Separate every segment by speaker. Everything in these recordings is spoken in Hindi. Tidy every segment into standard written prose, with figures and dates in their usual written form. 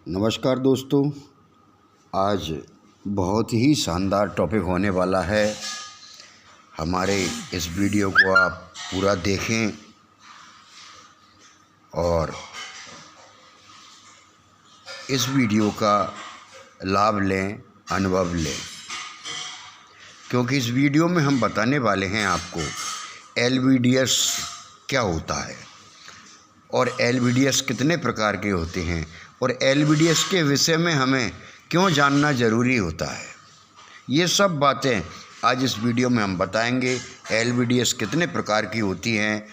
Speaker 1: नमस्कार दोस्तों, आज बहुत ही शानदार टॉपिक होने वाला है। हमारे इस वीडियो को आप पूरा देखें और इस वीडियो का लाभ लें, अनुभव लें, क्योंकि इस वीडियो में हम बताने वाले हैं आपको LVDS क्या होता है और LVDS कितने प्रकार के होते हैं और LVDS के विषय में हमें क्यों जानना ज़रूरी होता है। ये सब बातें आज इस वीडियो में हम बताएंगे। LVDS कितने प्रकार की होती हैं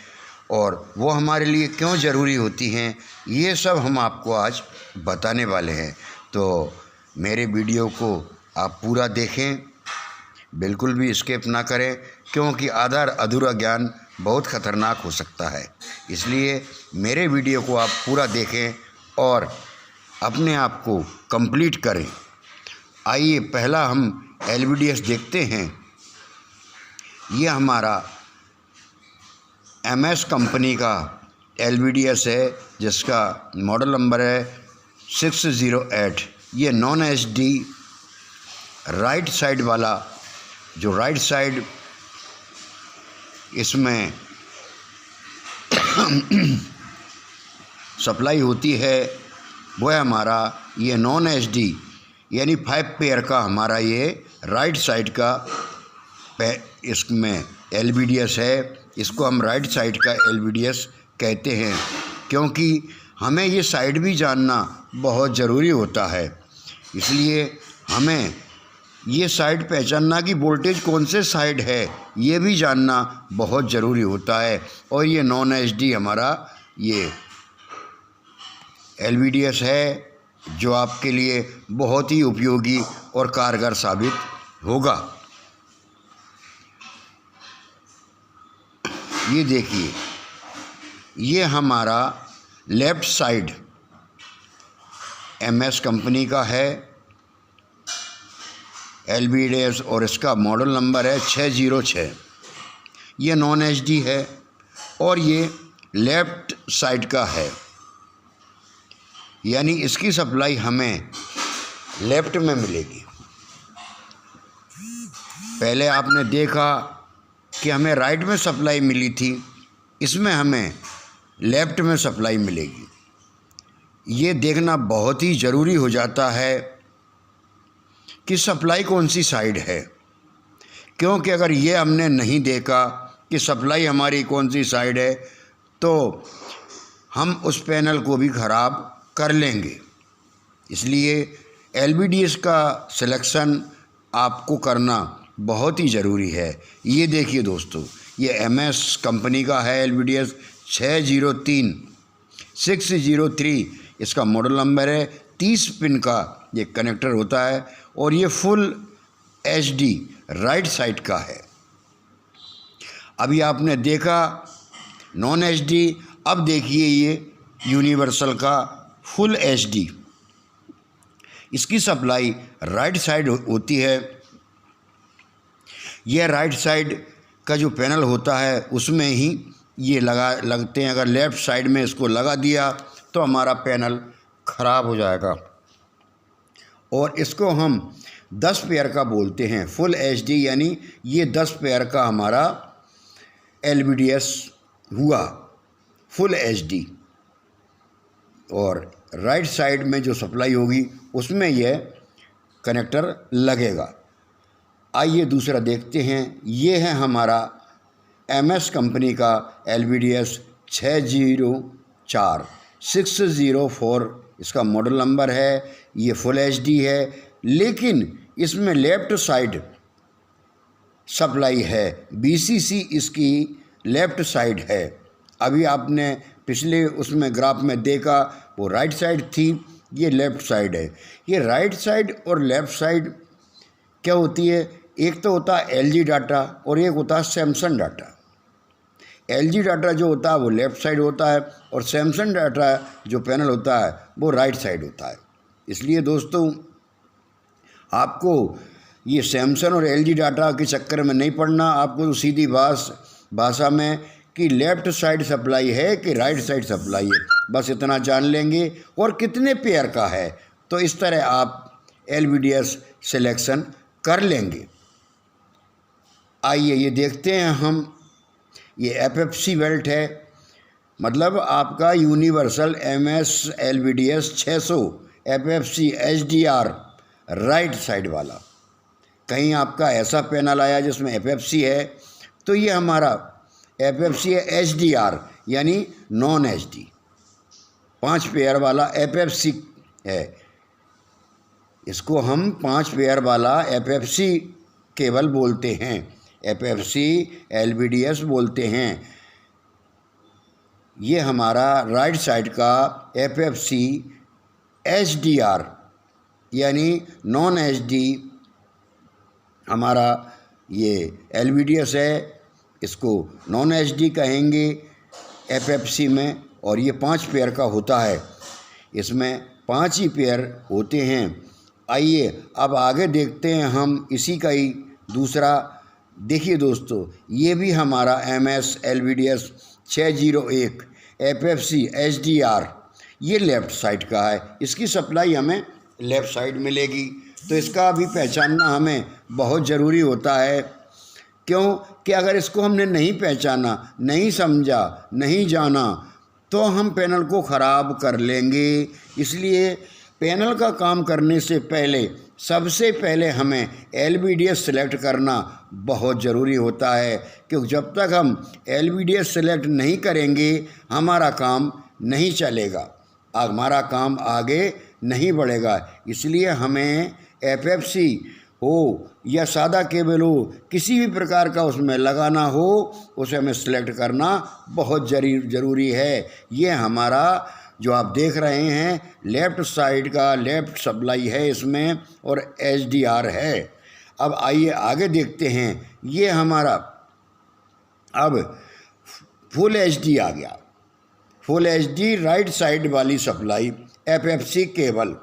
Speaker 1: और वो हमारे लिए क्यों ज़रूरी होती हैं, ये सब हम आपको आज बताने वाले हैं। तो मेरे वीडियो को आप पूरा देखें, बिल्कुल भी स्किप ना करें, क्योंकि आधा अधूरा ज्ञान बहुत ख़तरनाक हो सकता है। इसलिए मेरे वीडियो को आप पूरा देखें और अपने आप को कंप्लीट करें। आइए पहला हम LVDS देखते हैं। ये हमारा MS कंपनी का LVDS है, जिसका मॉडल नंबर है 608। ये नॉन HD राइट साइड वाला, जो राइट साइड इसमें सप्लाई होती है, वो है हमारा ये नॉन HD यानी 5 पेयर का हमारा ये राइट साइड का इसमें LVDS है। इसको हम राइट साइड का LVDS कहते हैं, क्योंकि हमें ये साइड भी जानना बहुत ज़रूरी होता है। इसलिए हमें ये साइड पहचानना कि वोल्टेज कौन से साइड है, ये भी जानना बहुत ज़रूरी होता है। और ये नॉन HD हमारा ये LVDS है, जो आपके लिए बहुत ही उपयोगी और कारगर साबित होगा। ये देखिए, ये हमारा लेफ़्ट साइड MS कंपनी का है LVDS और इसका मॉडल नंबर है 606। ये नॉन HD है और ये लेफ़्ट साइड का है, यानी इसकी सप्लाई हमें लेफ़्ट में मिलेगी। पहले आपने देखा कि हमें राइट में सप्लाई मिली थी, इसमें हमें लेफ़्ट में सप्लाई मिलेगी। ये देखना बहुत ही ज़रूरी हो जाता है कि सप्लाई कौन सी साइड है, क्योंकि अगर ये हमने नहीं देखा कि सप्लाई हमारी कौन सी साइड है, तो हम उस पैनल को भी ख़राब कर लेंगे। इसलिए LVDS का सिलेक्शन आपको करना बहुत ही ज़रूरी है। ये देखिए दोस्तों, ये MS कंपनी का है LVDS 603 इसका मॉडल नंबर है। 30 पिन का ये कनेक्टर होता है और ये फुल HD राइट साइड का है। अभी आपने देखा नॉन HD, अब देखिए ये यूनिवर्सल का फुल HD। इसकी सप्लाई राइट साइड होती है। यह राइट साइड का जो पैनल होता है उसमें ही ये लगते हैं। अगर लेफ़्ट साइड में इसको लगा दिया तो हमारा पैनल ख़राब हो जाएगा। और इसको हम 10 पेयर का बोलते हैं, फुल HD, यानी ये 10 पेयर का हमारा LVDS हुआ फुल HD। और राइट साइड में जो सप्लाई होगी उसमें यह कनेक्टर लगेगा। आइए दूसरा देखते हैं। ये है हमारा MS कंपनी का LVDS 604 इसका मॉडल नंबर है। ये फुल HD है, लेकिन इसमें लेफ़्ट साइड सप्लाई है। BCC इसकी लेफ़्ट साइड है। अभी आपने पिछले उसमें ग्राफ में देखा, वो राइट साइड थी, ये लेफ़्ट साइड है। ये राइट साइड और लेफ़्ट साइड क्या होती है, एक तो होता है LG डाटा और एक होता है सैमसंग डाटा। LG डाटा जो होता है वो लेफ़्ट साइड होता है और सैमसंग डाटा जो पैनल होता है वो राइट साइड होता है। इसलिए दोस्तों, आपको ये सैमसंग और LG डाटा के चक्कर में नहीं पड़ना। आपको तो सीधी भाषा में कि लेफ़्ट साइड सप्लाई है कि राइट साइड सप्लाई है, बस इतना जान लेंगे। और कितने पेयर का है, तो इस तरह आप LVDS सिलेक्शन कर लेंगे। आइए ये देखते हैं हम। ये FFC बेल्ट है, मतलब आपका universal MS LVDS 600 FFC HDR right side वाला। कहीं आपका ऐसा पैनल आया जिसमें FFC है, तो ये हमारा FFC है HDR यानी नॉन HD, 5 पेयर वाला FFC है। इसको हम 5 पेयर वाला FFC केबल बोलते हैं, FFC LVDS बोलते हैं। ये हमारा राइट साइड का FFC HDR यानी नॉन HD हमारा ये LVDS है, इसको नॉन HD कहेंगे FFC में। और ये 5 पेयर का होता है, इसमें 5 ही पेयर होते हैं। आइए अब आगे देखते हैं हम इसी का ही दूसरा। देखिए दोस्तों, ये भी हमारा MS LVDS 601 FFC HDR ये लेफ़्ट साइड का है। इसकी सप्लाई हमें लेफ़्ट साइड मिलेगी, तो इसका भी पहचानना हमें बहुत ज़रूरी होता है। क्यों कि अगर इसको हमने नहीं पहचाना, नहीं समझा, नहीं जाना, तो हम पैनल को ख़राब कर लेंगे। इसलिए पैनल का काम करने से पहले सबसे पहले हमें LVDS सेलेक्ट करना बहुत ज़रूरी होता है, क्योंकि जब तक हम LVDS सेलेक्ट नहीं करेंगे हमारा काम नहीं चलेगा, हमारा काम आगे नहीं बढ़ेगा। इसलिए हमें FFC हो या सादा केबल हो, किसी भी प्रकार का उसमें लगाना हो, उसे हमें सेलेक्ट करना बहुत ज़रूरी है। ये हमारा जो आप देख रहे हैं लेफ़्ट साइड का लेफ़्ट सप्लाई है इसमें, और HDR है। अब आइए आगे देखते हैं। ये हमारा अब फुल HD आ गया, फुल HD राइट साइड वाली सप्लाई FFC केबल।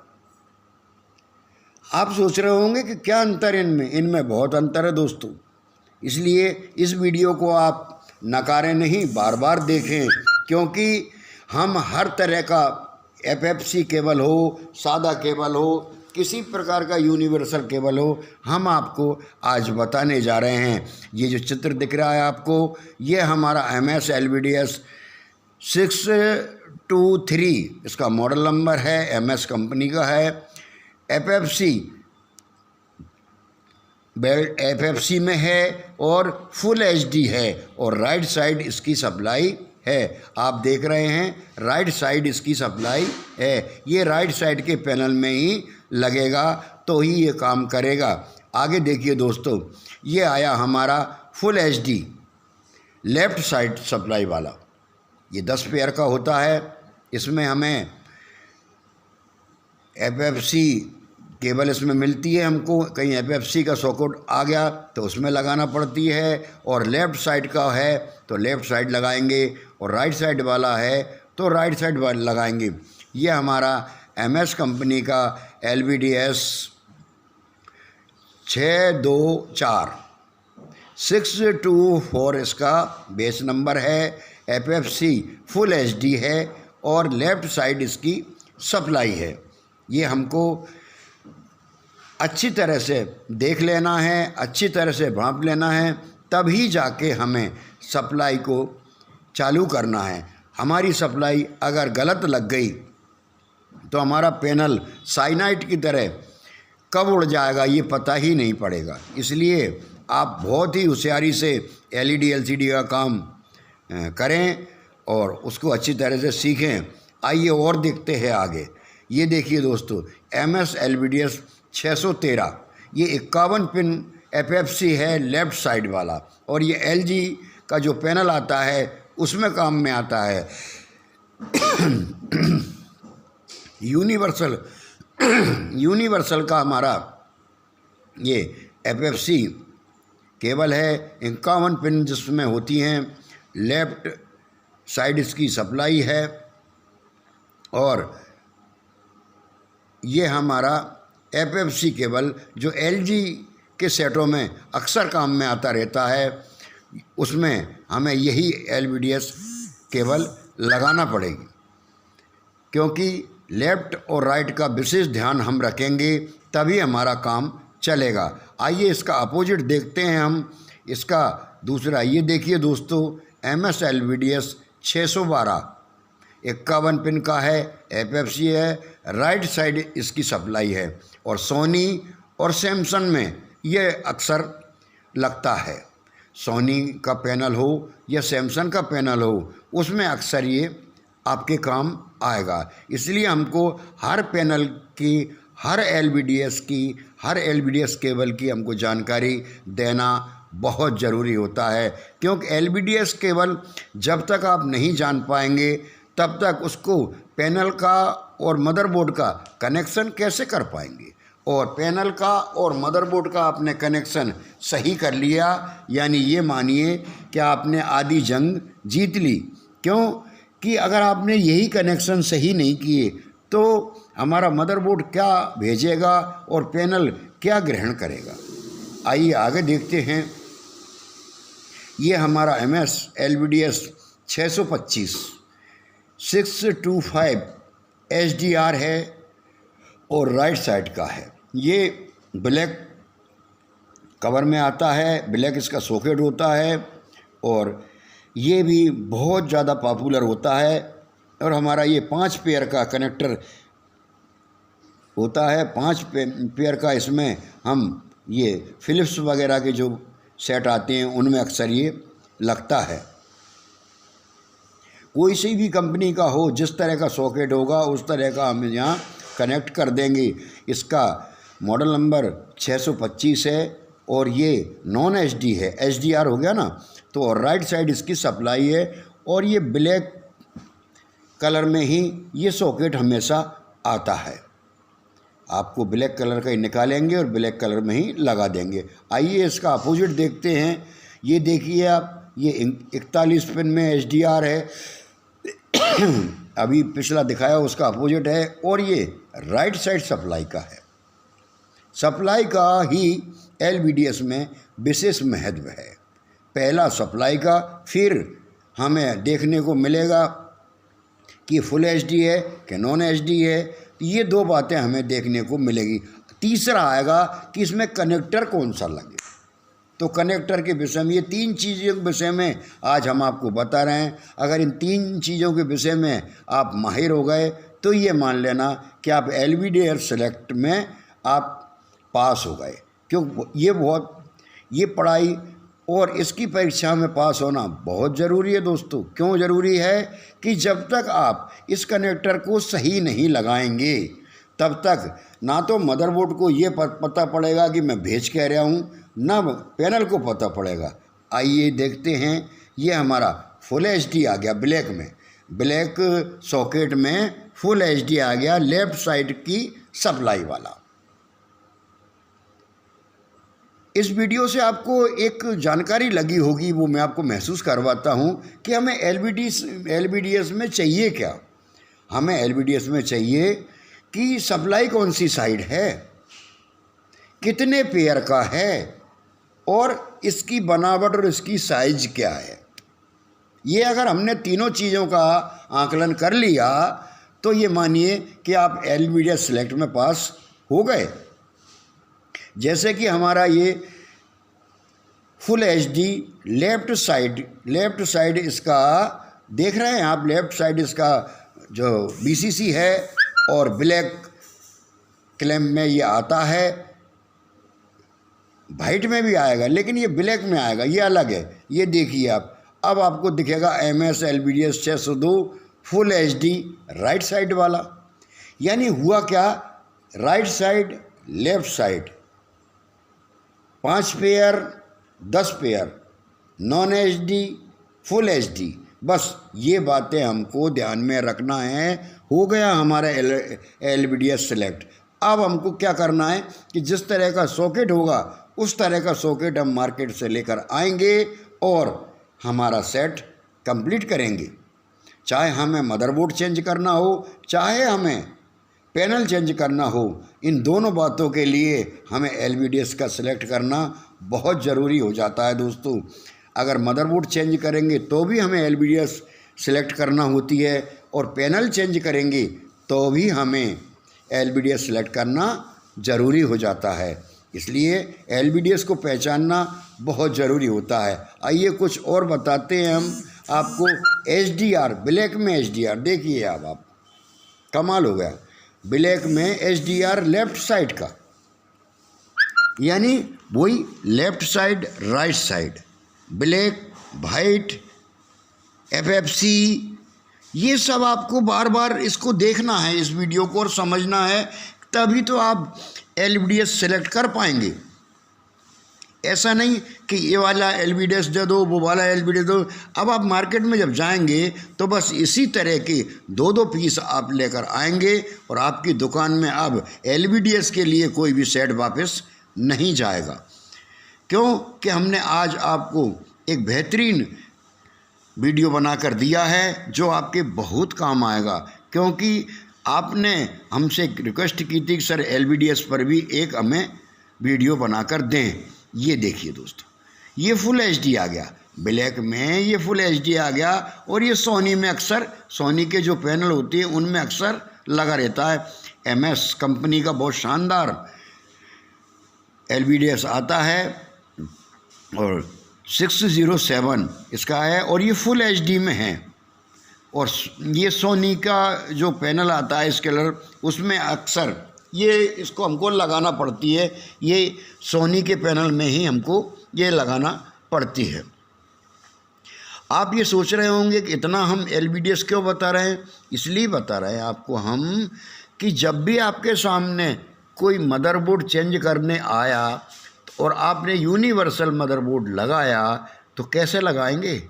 Speaker 1: आप सोच रहे होंगे कि क्या अंतर है इनमें। इनमें बहुत अंतर है दोस्तों, इसलिए इस वीडियो को आप नकारें नहीं, बार बार देखें, क्योंकि हम हर तरह का FFC केबल हो, सादा केबल हो, किसी प्रकार का यूनिवर्सल केबल हो, हम आपको आज बताने जा रहे हैं। ये जो चित्र दिख रहा है आपको, ये हमारा MS LVDS 623 इसका मॉडल नंबर है, MS कंपनी का है। FFC बेल्ट FFC में है और फुल HD है, और राइट साइड इसकी सप्लाई है। आप देख रहे हैं राइट साइड इसकी सप्लाई है। ये राइट साइड के पैनल में ही लगेगा तो ही ये काम करेगा। आगे देखिए दोस्तों, ये आया हमारा full HD left side supply वाला। ये 10 पेयर का होता है। इसमें हमें FFC केबल इसमें मिलती है हमको। कहीं FFC का सॉकेट आ गया तो उसमें लगाना पड़ती है, और लेफ़्ट साइड का है तो लेफ़्ट साइड लगाएंगे, और राइट साइड वाला है तो राइट साइड वाला लगाएंगे। ये हमारा MS कंपनी का LVDS 624 624 इसका बेस नंबर है। FFC फुल HD है और लेफ़्ट साइड इसकी सप्लाई है। ये हमको अच्छी तरह से देख लेना है, अच्छी तरह से भांप लेना है, तभी जाके हमें सप्लाई को चालू करना है। हमारी सप्लाई अगर गलत लग गई तो हमारा पैनल साइनाइड की तरह कब उड़ जाएगा ये पता ही नहीं पड़ेगा। इसलिए आप बहुत ही होशियारी से LED LCD का काम करें और उसको अच्छी तरह से सीखें। आइए और देखते हैं आगे। ये देखिए दोस्तों, MS LVDS 613 ये 51 पिन FFC है लेफ़्ट साइड वाला, और ये LG का जो पैनल आता है उसमें काम में आता है। यूनिवर्सल का हमारा ये FFC केबल है, 51 पिन जिसमें होती हैं। लेफ़्ट साइड इसकी सप्लाई है, और ये हमारा FFC केबल जो LG के सेटों में अक्सर काम में आता रहता है। उसमें हमें यही LVDS केबल लगाना पड़ेगी, क्योंकि लेफ़्ट और राइट का विशेष ध्यान हम रखेंगे तभी हमारा काम चलेगा। आइए इसका अपोजिट देखते हैं हम। इसका दूसरा ये देखिए दोस्तों, MS LVDS 612 51 पिन का है, FFC है, राइट साइड इसकी सप्लाई है। और सोनी और सैमसंग में ये अक्सर लगता है, सोनी का पैनल हो या सैमसंग का पैनल हो, उसमें अक्सर ये आपके काम आएगा। इसलिए हमको हर पैनल की, हर LVDS केबल की हमको जानकारी देना बहुत ज़रूरी होता है, क्योंकि LVDS केबल जब तक आप नहीं जान पाएंगे तब तक उसको पैनल का और मदरबोर्ड का कनेक्शन कैसे कर पाएंगे। और पैनल का और मदरबोर्ड का आपने कनेक्शन सही कर लिया, यानी ये मानिए कि आपने आधी जंग जीत ली। क्यों कि अगर आपने यही कनेक्शन सही नहीं किए तो हमारा मदरबोर्ड क्या भेजेगा और पैनल क्या ग्रहण करेगा। आइए आगे देखते हैं। ये हमारा MS LVDS 625 625 HDR है और राइट साइड का है। ये ब्लैक कवर में आता है, ब्लैक इसका सॉकेट होता है और ये भी बहुत ज़्यादा पॉपुलर होता है। और हमारा ये 5 पेयर का कनेक्टर होता है, 5 पेयर का। इसमें हम ये फिलिप्स वगैरह के जो सेट आते हैं उनमें अक्सर ये लगता है। कोई सी भी कंपनी का हो, जिस तरह का सॉकेट होगा उस तरह का हम यहाँ कनेक्ट कर देंगे। इसका मॉडल नंबर 625 है और ये नॉन HD है, HDR हो गया ना। तो राइट साइड इसकी सप्लाई है और ये ब्लैक कलर में ही ये सॉकेट हमेशा आता है। आपको ब्लैक कलर का ही निकालेंगे और ब्लैक कलर में ही लगा देंगे। आइए इसका अपोजिट देखते हैं। ये देखिए आप, ये 41 पिन में HDR है, अभी पिछला दिखाया उसका अपोजिट है। और ये राइट साइड सप्लाई का है। सप्लाई का ही LVDS में विशेष महत्व है। पहला सप्लाई का, फिर हमें देखने को मिलेगा कि फुल HD है कि नॉन HD है, ये 2 बातें हमें देखने को मिलेगी। तीसरा आएगा कि इसमें कनेक्टर कौन सा लगे। तो कनेक्टर के विषय में, ये 3 चीज़ों के विषय में आज हम आपको बता रहे हैं। अगर इन 3 चीज़ों के विषय में आप माहिर हो गए तो ये मान लेना कि आप LVDS सेलेक्ट में आप पास हो गए। क्यों ये पढ़ाई और इसकी परीक्षा में पास होना बहुत ज़रूरी है दोस्तों। क्यों ज़रूरी है कि जब तक आप इस कनेक्टर को सही नहीं लगाएंगे तब तक ना तो मदरबोर्ड को ये पता पड़ेगा कि मैं भेज कह रहा हूँ, ना पैनल को पता पड़ेगा। आइए देखते हैं। ये हमारा फुल HD आ गया ब्लैक में, ब्लैक सॉकेट में फुल HD आ गया, लेफ़्ट साइड की सप्लाई वाला। इस वीडियो से आपको एक जानकारी लगी होगी, वो मैं आपको महसूस करवाता हूँ कि हमें LVDS में चाहिए क्या। हमें LVDS में चाहिए कि सप्लाई कौन सी साइड है, कितने पेयर का है और इसकी बनावट और इसकी साइज क्या है। ये अगर हमने तीनों चीज़ों का आकलन कर लिया तो ये मानिए कि आप LVDS सेलेक्ट में पास हो गए। जैसे कि हमारा ये फुल HD लेफ़्ट साइड इसका देख रहे हैं आप, लेफ़्ट साइड इसका जो BCC है और ब्लैक क्लैम्प में ये आता है, वाइट में भी आएगा लेकिन ये ब्लैक में आएगा, ये अलग है। ये देखिए आप, अब आपको दिखेगा MS LVDS 602 full HD right side वाला। यानी हुआ क्या, right side left side 5 pair 10 pair, non HD full HD, बस ये बातें हमको ध्यान में रखना है। हो गया हमारा LVDS सेलेक्ट। अब हमको क्या करना है कि जिस तरह का सॉकेट होगा उस तरह का सॉकेट हम मार्केट से लेकर आएंगे और हमारा सेट कंप्लीट करेंगे। चाहे हमें मदरबोर्ड चेंज करना हो, चाहे हमें पैनल चेंज करना हो, इन दोनों बातों के लिए हमें LVDS का सिलेक्ट करना बहुत ज़रूरी हो जाता है दोस्तों। अगर मदरबोर्ड चेंज करेंगे तो भी हमें LVDS सिलेक्ट करना होती है, और पैनल चेंज करेंगे तो भी हमें LVDS सिलेक्ट करना ज़रूरी हो जाता है। इसलिए LVDS को पहचानना बहुत ज़रूरी होता है। आइए कुछ और बताते हैं हम आपको। HDR, ब्लैक में HDR देखिए आप कमाल हो गया। ब्लैक में HDR लेफ्ट साइड का, यानी वही left side right side, black white FFC, ये सब आपको बार बार इसको देखना है, इस वीडियो को, और समझना है, तभी तो आप LVDS सेलेक्ट कर पाएंगे। ऐसा नहीं कि ये वाला LVDS दे दो, वो वाला LVDS दो। अब आप मार्केट में जब जाएंगे तो बस इसी तरह के 2-2 पीस आप लेकर आएंगे, और आपकी दुकान में अब LVDS के लिए कोई भी सेट वापस नहीं जाएगा। क्यों कि हमने आज आपको एक बेहतरीन वीडियो बनाकर दिया है जो आपके बहुत काम आएगा। क्योंकि आपने हमसे रिक्वेस्ट की थी कि सर LVDS पर भी एक हमें वीडियो बनाकर दें। ये देखिए दोस्तों, ये फुल HD आ गया, ब्लैक में ये फुल HD आ गया, और ये सोनी में अक्सर, सोनी के जो पैनल होती है उनमें अक्सर लगा रहता है। MS कंपनी का बहुत शानदार LVDS आता है, और 607 इसका है, और ये फुल HD में है। और ये सोनी का जो पैनल आता है इस कलर, उसमें अक्सर ये इसको हमको लगाना पड़ती है, ये सोनी के पैनल में ही हमको ये लगाना पड़ती है। आप ये सोच रहे होंगे कि इतना हम LVDS क्यों बता रहे हैं? इसलिए बता रहे हैं आपको हम कि जब भी आपके सामने कोई मदरबोर्ड चेंज करने आया और आपने यूनिवर्सल मदरबोर्ड लगाया तो कैसे लगाएंगे?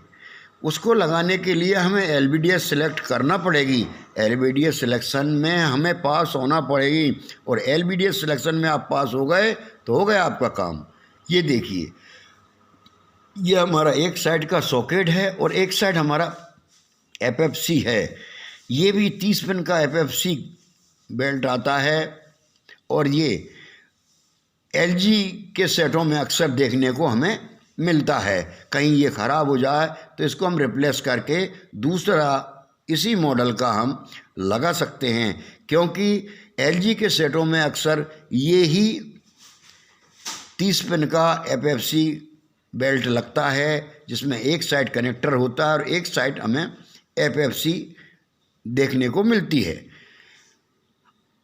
Speaker 1: उसको लगाने के लिए हमें LVDS सिलेक्ट करना पड़ेगी। LVDS सिलेक्शन में हमें पास होना पड़ेगी, और LVDS सिलेक्शन में आप पास हो गए तो हो गया आपका काम। ये देखिए, ये हमारा एक साइड का सॉकेट है और एक साइड हमारा FFC है। ये भी 30 पिन का FFC बेल्ट आता है, और ये LG के सेटों में अक्सर देखने को हमें मिलता है। कहीं ये ख़राब हो जाए तो इसको हम रिप्लेस करके दूसरा इसी मॉडल का हम लगा सकते हैं, क्योंकि LG के सेटों में अक्सर ये ही 30 पिन का FFC बेल्ट लगता है, जिसमें एक साइड कनेक्टर होता है और एक साइड हमें FFC देखने को मिलती है।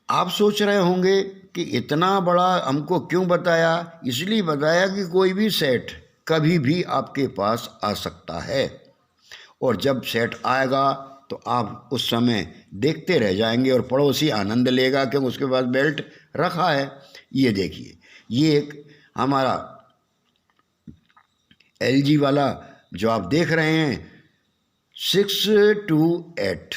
Speaker 1: आप सोच रहे होंगे कि इतना बड़ा हमको क्यों बताया? इसलिए बताया कि कोई भी सेट कभी भी आपके पास आ सकता है, और जब सेट आएगा तो आप उस समय देखते रह जाएंगे और पड़ोसी आनंद लेगा क्योंकि उसके पास बेल्ट रखा है। ये देखिए, ये एक हमारा LG वाला जो आप देख रहे हैं 628,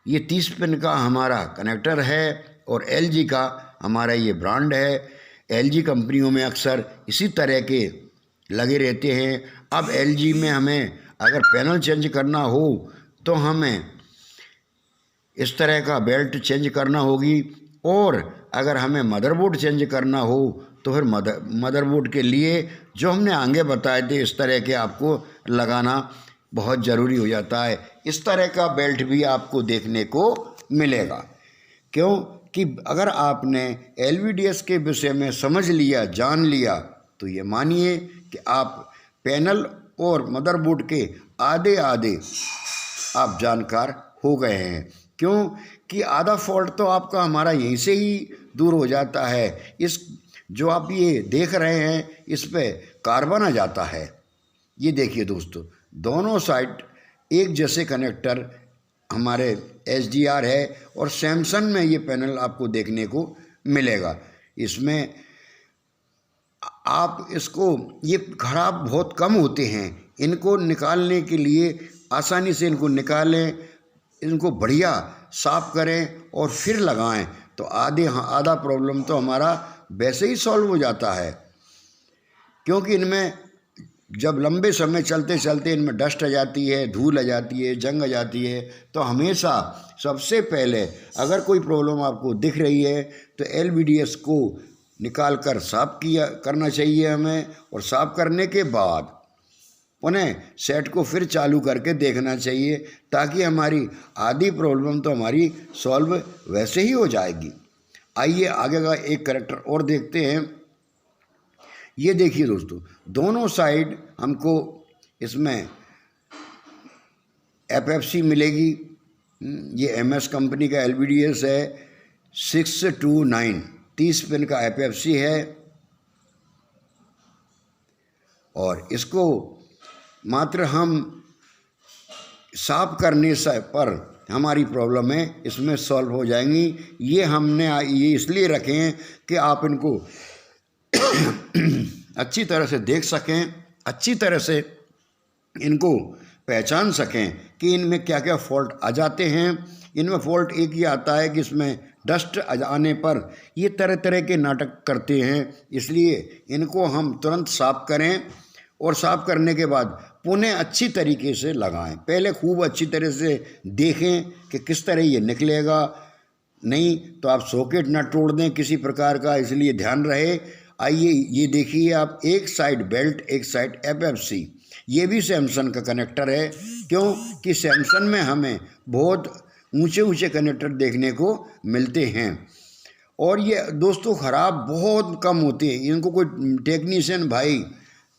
Speaker 1: ये 30 पिन का हमारा कनेक्टर है, और LG का हमारा ये ब्रांड है। LG कंपनियों में अक्सर इसी तरह के लगे रहते हैं। अब LG में हमें अगर पैनल चेंज करना हो तो हमें इस तरह का बेल्ट चेंज करना होगी, और अगर हमें मदरबोर्ड चेंज करना हो तो फिर मदरबोर्ड के लिए जो हमने आगे बताए थे इस तरह के आपको लगाना बहुत ज़रूरी हो जाता है। इस तरह का बेल्ट भी आपको देखने को मिलेगा। क्यों कि अगर आपने LVDS के विषय में समझ लिया, जान लिया, तो ये मानिए कि आप पैनल और मदरबोर्ड के आधे आप जानकार हो गए हैं। क्यों कि आधा फॉल्ट तो आपका हमारा यहीं से ही दूर हो जाता है। इस जो आप ये देख रहे हैं इस पे कार्बन आ जाता है। ये देखिए दोस्तों, दोनों साइड एक जैसे कनेक्टर हमारे HDR है, और सैमसंग में ये पैनल आपको देखने को मिलेगा। इसमें आप इसको, ये खराब बहुत कम होते हैं, इनको निकालने के लिए आसानी से इनको निकालें, इनको बढ़िया साफ करें और फिर लगाएं तो आधा प्रॉब्लम तो हमारा वैसे ही सॉल्व हो जाता है। क्योंकि इनमें जब लंबे समय चलते चलते इनमें डस्ट आ जाती है, धूल आ जाती है, जंग आ जाती है, तो हमेशा सबसे पहले अगर कोई प्रॉब्लम आपको दिख रही है तो LVDS को निकाल कर साफ करना चाहिए हमें, और साफ करने के बाद उन्हें सेट को फिर चालू करके देखना चाहिए, ताकि हमारी आधी प्रॉब्लम तो हमारी सॉल्व वैसे ही हो जाएगी। आइए आगे का एक करेक्टर और देखते हैं। ये देखिए दोस्तों, दोनों साइड हमको इसमें FFC मिलेगी। ये MS कंपनी का LVDS है 629, 30 पिन का FFC है, और इसको मात्र हम साफ करने से पर हमारी प्रॉब्लम है इसमें सॉल्व हो जाएंगी। ये इसलिए रखे हैं कि आप इनको अच्छी तरह से देख सकें, अच्छी तरह से इनको पहचान सकें कि इनमें क्या क्या फॉल्ट आ जाते हैं। इनमें फॉल्ट एक ही आता है कि इसमें डस्ट आने पर ये तरह तरह के नाटक करते हैं, इसलिए इनको हम तुरंत साफ करें, और साफ करने के बाद पुनः अच्छी तरीके से लगाएं। पहले खूब अच्छी तरह से देखें कि किस तरह ये निकलेगा, नहीं तो आप सॉकेट ना तोड़ दें किसी प्रकार का, इसलिए ध्यान रहे। आइए ये देखिए आप, एक साइड बेल्ट एक साइड FFC। ये भी सैमसंग का कनेक्टर है, क्योंकि सैमसंग में हमें बहुत ऊंचे ऊंचे कनेक्टर देखने को मिलते हैं, और ये दोस्तों ख़राब बहुत कम होते हैं। इनको कोई टेक्नीशियन भाई,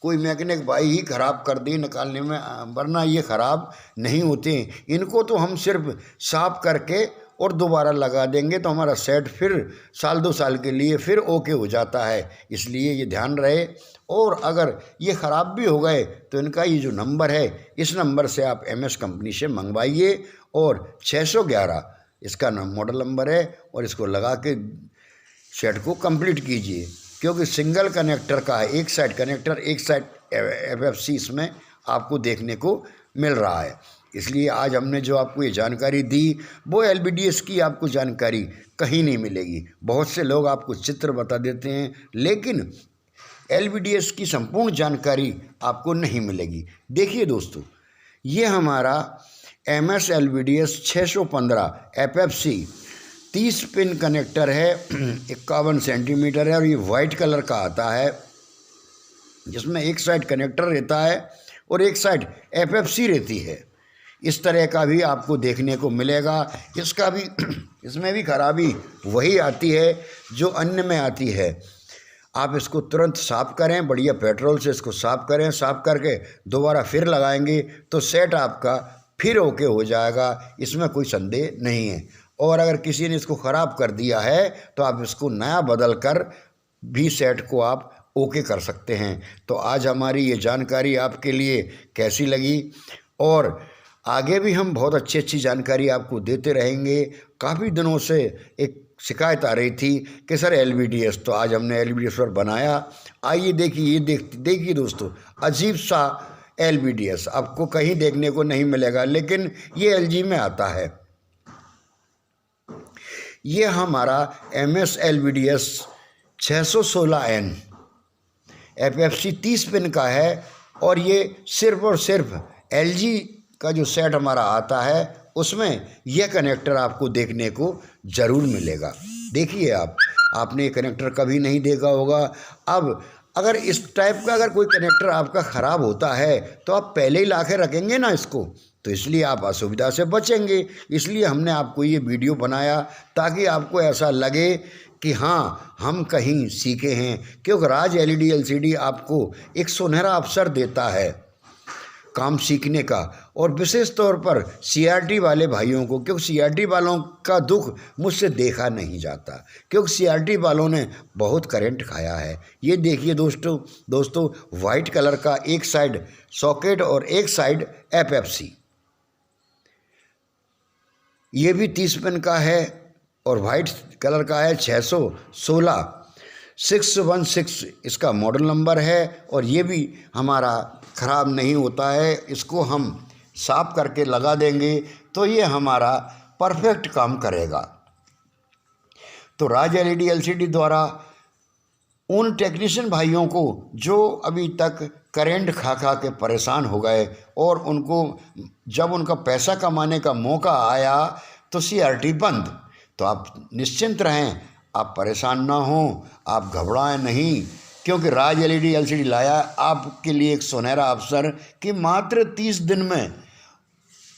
Speaker 1: कोई मैकेनिक भाई ही ख़राब कर दे निकालने में, वरना ये ख़राब नहीं होते हैं। इनको तो हम सिर्फ साफ करके और दोबारा लगा देंगे तो हमारा सेट फिर साल 2 साल के लिए फिर ओके हो जाता है, इसलिए ये ध्यान रहे। और अगर ये ख़राब भी हो गए तो इनका ये जो नंबर है, इस नंबर से आप MS कंपनी से मंगवाइए, और 611 इसका मॉडल नंबर है, और इसको लगा के सेट को कंप्लीट कीजिए, क्योंकि सिंगल कनेक्टर का है, एक साइड कनेक्टर एक साइड FFC इसमें आपको देखने को मिल रहा है। इसलिए आज हमने जो आपको ये जानकारी दी वो LVDS की आपको जानकारी कहीं नहीं मिलेगी। बहुत से लोग आपको चित्र बता देते हैं, लेकिन LVDS की संपूर्ण जानकारी आपको नहीं मिलेगी। देखिए दोस्तों, ये हमारा MS LVDS 615 FFC 30 pin connector है, 51 सेंटीमीटर है, और ये वाइट कलर का आता है, जिसमें एक साइड कनेक्टर रहता है और एक साइड FFC रहती है। इस तरह का भी आपको देखने को मिलेगा। इसका भी इसमें भी खराबी वही आती है जो अन्य में आती है। आप इसको तुरंत साफ़ करें, बढ़िया पेट्रोल से इसको साफ़ करें, साफ़ करके दोबारा फिर लगाएंगे तो सेट आपका फिर ओके हो जाएगा, इसमें कोई संदेह नहीं है। और अगर किसी ने इसको ख़राब कर दिया है तो आप इसको नया बदल कर भी सेट को आप ओके कर सकते हैं। तो आज हमारी ये जानकारी आपके लिए कैसी लगी, और आगे भी हम बहुत अच्छी जानकारी आपको देते रहेंगे। काफ़ी दिनों से एक शिकायत आ रही थी कि सर LVDS, तो आज हमने LVDS पर बनाया। आइए देखिए, देखिए दोस्तों, अजीब सा LVDS आपको कहीं देखने को नहीं मिलेगा, लेकिन ये LG में आता है। ये हमारा MS LVDS 616N FFC 30 pin का है, और ये सिर्फ और सिर्फ LG का जो सेट हमारा आता है उसमें यह कनेक्टर आपको देखने को ज़रूर मिलेगा। देखिए आपने ये कनेक्टर कभी नहीं देखा होगा। अब अगर इस टाइप का अगर कोई कनेक्टर आपका ख़राब होता है तो आप पहले ही ला के रखेंगे ना इसको, तो इसलिए आप असुविधा से बचेंगे। इसलिए हमने आपको ये वीडियो बनाया ताकि आपको ऐसा लगे कि हाँ, हम कहीं सीखे हैं, क्योंकि राज LED LCD आपको एक सुनहरा अवसर देता है काम सीखने का, और विशेष तौर पर CRT वाले भाइयों को, क्योंकि CRT वालों का दुख मुझसे देखा नहीं जाता, क्योंकि CRT वालों ने बहुत करंट खाया है। ये देखिए दोस्तों वाइट कलर का एक साइड सॉकेट और एक साइड FFC, ये भी 30 पिन का है और वाइट कलर का है 616 616 इसका मॉडल नंबर है, और ये भी हमारा ख़राब नहीं होता है। इसको हम साफ करके लगा देंगे तो ये हमारा परफेक्ट काम करेगा। तो राज LED LCD द्वारा उन टेक्नीशियन भाइयों को जो अभी तक करंट खा के परेशान हो गए, और उनको जब उनका पैसा कमाने का मौका आया तो CRT बंद, तो आप निश्चिंत रहें, आप परेशान ना हों, आप घबराएं नहीं, क्योंकि राज एलईडी एलसीडी लाया आपके लिए एक सुनहरा अवसर कि मात्र 30 दिन में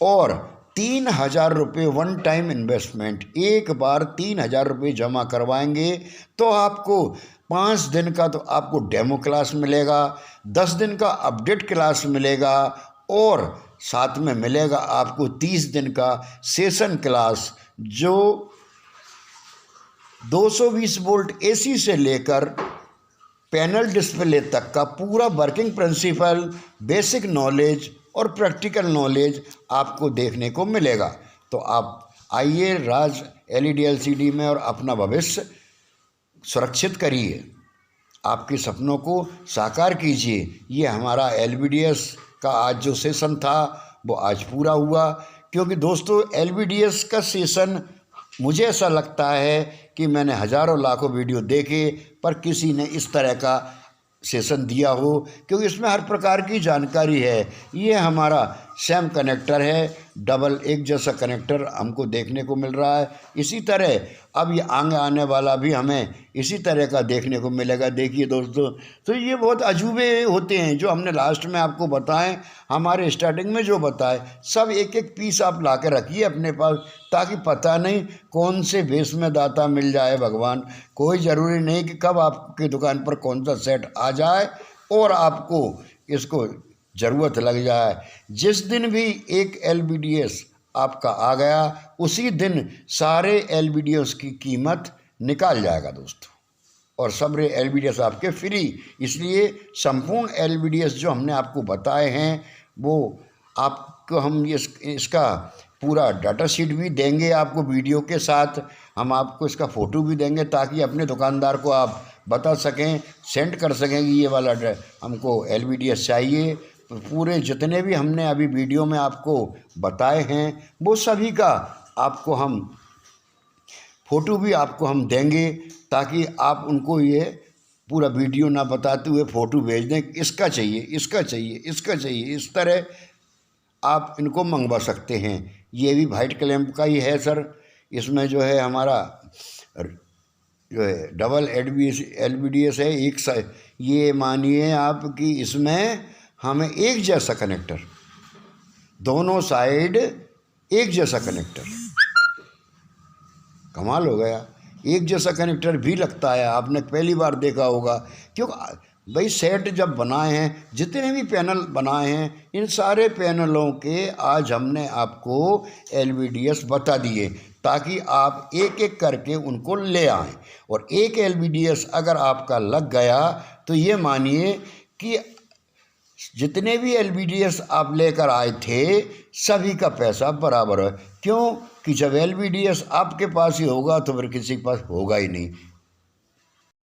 Speaker 1: और 3,000 रुपये वन टाइम इन्वेस्टमेंट, एक बार 3,000 रुपये जमा करवाएंगे तो आपको 5 दिन का तो आपको डेमो क्लास मिलेगा, 10 दिन का अपडेट क्लास मिलेगा और साथ में मिलेगा आपको 30 दिन का सेशन क्लास, जो 220 वोल्ट एसी से लेकर पैनल डिस्प्ले तक का पूरा वर्किंग प्रिंसिपल, बेसिक नॉलेज और प्रैक्टिकल नॉलेज आपको देखने को मिलेगा। तो आप आइए राज एलईडी एलसीडी में और अपना भविष्य सुरक्षित करिए, आपके सपनों को साकार कीजिए। ये हमारा एलबीडीएस का आज जो सेशन था वो आज पूरा हुआ, क्योंकि दोस्तों एलबीडीएस का सेशन मुझे ऐसा लगता है कि मैंने हज़ारों लाखों वीडियो देखे पर किसी ने इस तरह का सेशन दिया हो, क्योंकि इसमें हर प्रकार की जानकारी है। ये हमारा सेम कनेक्टर है, डबल एक जैसा कनेक्टर हमको देखने को मिल रहा है। इसी तरह अब ये आगे आने वाला भी हमें इसी तरह का देखने को मिलेगा। देखिए दोस्तों, तो ये बहुत अजूबे होते हैं जो हमने लास्ट में आपको बताएं, हमारे स्टार्टिंग में जो बताए सब एक एक पीस आप ला के रखिए अपने पास, ताकि पता नहीं कौन से बेस में दाता मिल जाए भगवान। कोई ज़रूरी नहीं कि कब आपकी दुकान पर कौन सा सेट आ जाए और आपको इसको ज़रूरत लग जाए। जिस दिन भी एक एलबीडीएस आपका आ गया उसी दिन सारे एलबीडीएस की कीमत निकाल जाएगा दोस्तों, और सब एलबीडीएस आपके फ्री। इसलिए संपूर्ण एलबीडीएस जो हमने आपको बताए हैं वो आपको हम इसका पूरा डाटा शीट भी देंगे आपको वीडियो के साथ, हम आपको इसका फ़ोटो भी देंगे ताकि अपने दुकानदार को आप बता सकें, सेंड कर सकें कि ये वाला हमको एलबीडीएस चाहिए। तो पूरे जितने भी हमने अभी वीडियो में आपको बताए हैं वो सभी का आपको हम फ़ोटो भी आपको हम देंगे, ताकि आप उनको ये पूरा वीडियो ना बताते हुए फ़ोटो भेज दें, इसका चाहिए, इसका चाहिए, इसका चाहिए। इस तरह आप इनको मंगवा सकते हैं। ये भी वाइट क्लैंप का ही है सर। इसमें जो है हमारा जो है डबल एलबीडीएस है, एक साइड ये मानिए आप कि इसमें हमें एक जैसा कनेक्टर, दोनों साइड एक जैसा कनेक्टर, कमाल हो गया। एक जैसा कनेक्टर भी लगता है, आपने पहली बार देखा होगा। क्योंकि भाई सेट जब बनाए हैं, जितने भी पैनल बनाए हैं, इन सारे पैनलों के आज हमने आपको एलबीडीएस बता दिए ताकि आप एक एक करके उनको ले आएँ। और एक एलबीडीएस अगर आपका लग गया तो ये मानिए कि जितने भी एलबीडीएस आप लेकर आए थे सभी का पैसा बराबर है। क्यों कि जब एलबीडीएस आपके पास ही होगा तो फिर किसी के पास होगा ही नहीं।